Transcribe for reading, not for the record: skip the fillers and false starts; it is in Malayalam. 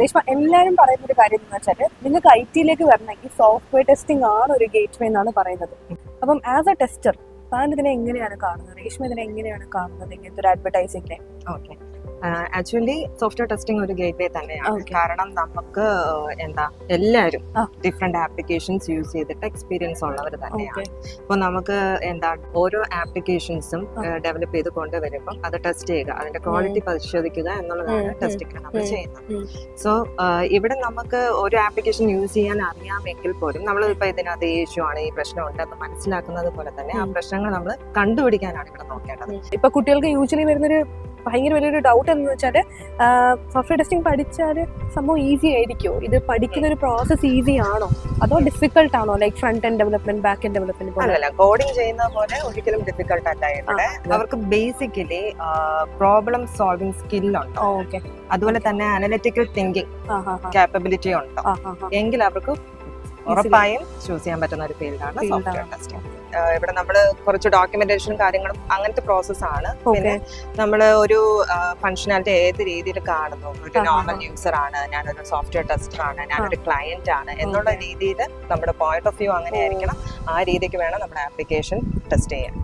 രേഷ്മ, എല്ലാവരും പറയുന്ന ഒരു കാര്യം എന്ന് വെച്ചാൽ നിങ്ങൾക്ക് IT-യിലേക്ക് വരണമെങ്കിൽ സോഫ്റ്റ്വെയർ ടെസ്റ്റിംഗ് ആണ് ഒരു ഗേറ്റ് വേ എന്നാണ് പറയുന്നത്. അപ്പം ആസ് എ ടെസ്റ്റർ താൻ ഇതിനെ എങ്ങനെയാണ് കാണുന്നത്? രേഷ്മ ഇതിനെ എങ്ങനെയാണ് കാണുന്നത് ഇങ്ങനത്തെ ഒരു അഡ്വർടൈസിംഗിനെ? ഓക്കെ, ആക്ച്വലി സോഫ്റ്റ്വെയർ ടെസ്റ്റിംഗ് ഒരു ഗേറ്റ് വേ തന്നെയാണ്. കാരണം നമുക്ക് എല്ലാവരും ഡിഫറെന്റ് ആപ്ലിക്കേഷൻസ് യൂസ് ചെയ്തിട്ട് എക്സ്പീരിയൻസ് ഉള്ളവർ തന്നെയാണ്. അപ്പൊ നമുക്ക് ഓരോ ആപ്ലിക്കേഷൻസും ഡെവലപ്പ് ചെയ്ത് കൊണ്ടുവരുമ്പോൾ അത് ടെസ്റ്റ് ചെയ്യുക, അതിന്റെ ക്വാളിറ്റി പരിശോധിക്കുക എന്നുള്ളതാണ് ടെസ്റ്റിംഗ് നമ്മൾ ചെയ്യുന്നത്. സോ ഇവിടെ നമുക്ക് ഒരു ആപ്ലിക്കേഷൻ യൂസ് ചെയ്യാൻ അറിയാമെങ്കിൽ പോലും നമ്മൾ ഇപ്പൊ ഇതിനകത്ത് ഈ ഇഷ്യൂ ആണ്, ഈ പ്രശ്നം ഉണ്ടെന്ന് മനസ്സിലാക്കുന്നത് പോലെ തന്നെ ആ പ്രശ്നങ്ങൾ നമ്മൾ കണ്ടുപിടിക്കാനാണ് ഇവിടെ നോക്കേണ്ടത്. ഇപ്പൊ കുട്ടികൾക്ക് യൂഷ്വലി വരുന്നൊരു ഭയങ്കര വലിയൊരു ഡൗട്ട് എന്ന് വെച്ചാൽ സോഫ്റ്റ്വെയർ ടെസ്റ്റിംഗ് പഠിച്ചാൽ സംഭവം ഈസി ആയിരിക്കുമോ? ഇത് പഠിക്കുന്ന ഒരു പ്രോസസ് ഈസി ആണോ അതോ ഡിഫിക്കൽട്ട് ആണോ? Like front end development, back end development? അല്ലല്ല, കോഡിംഗ് ചെയ്യുന്ന പോലെ ഒരിക്കലും ഡിഫിക്കൽട്ട് അല്ല. ഇവിടെ അവർക്ക് ബേസിക്കലി പ്രോബ്ലം സോൾവിംഗ് സ്കില്ലുണ്ട്, അതുപോലെ തന്നെ അനലിറ്റിക്കൽ തിങ്കിങ് കാപ്പബിലിറ്റി ഉണ്ട്. എങ്കിൽ അവർക്ക് ഉറപ്പായും ചൂസ് ചെയ്യാൻ പറ്റുന്ന ഒരു ഫീൽഡാണ് സോഫ്റ്റ്വെയർ ടെസ്റ്റിംഗ്. ഇവിടെ നമ്മൾ കുറച്ച് ഡോക്യുമെന്റേഷനും കാര്യങ്ങളും അങ്ങനത്തെ പ്രോസസ്സാണ്. പിന്നെ നമ്മൾ ഒരു ഫങ്ഷനാലിറ്റി ഏത് രീതിയിൽ കാണുന്നു, ഒരു നോർമൽ യൂസർ ആണ്, ഞാനൊരു സോഫ്റ്റ്വെയർ ടെസ്റ്റർ ആണ്, ഞാനൊരു ക്ലയന്റ് ആണ് എന്നുള്ള രീതിയിൽ നമ്മുടെ പോയിന്റ് ഓഫ് വ്യൂ അങ്ങനെ ആയിരിക്കണം. ആ രീതിക്ക് വേണം നമ്മുടെ ആപ്ലിക്കേഷൻ ടെസ്റ്റ് ചെയ്യാൻ.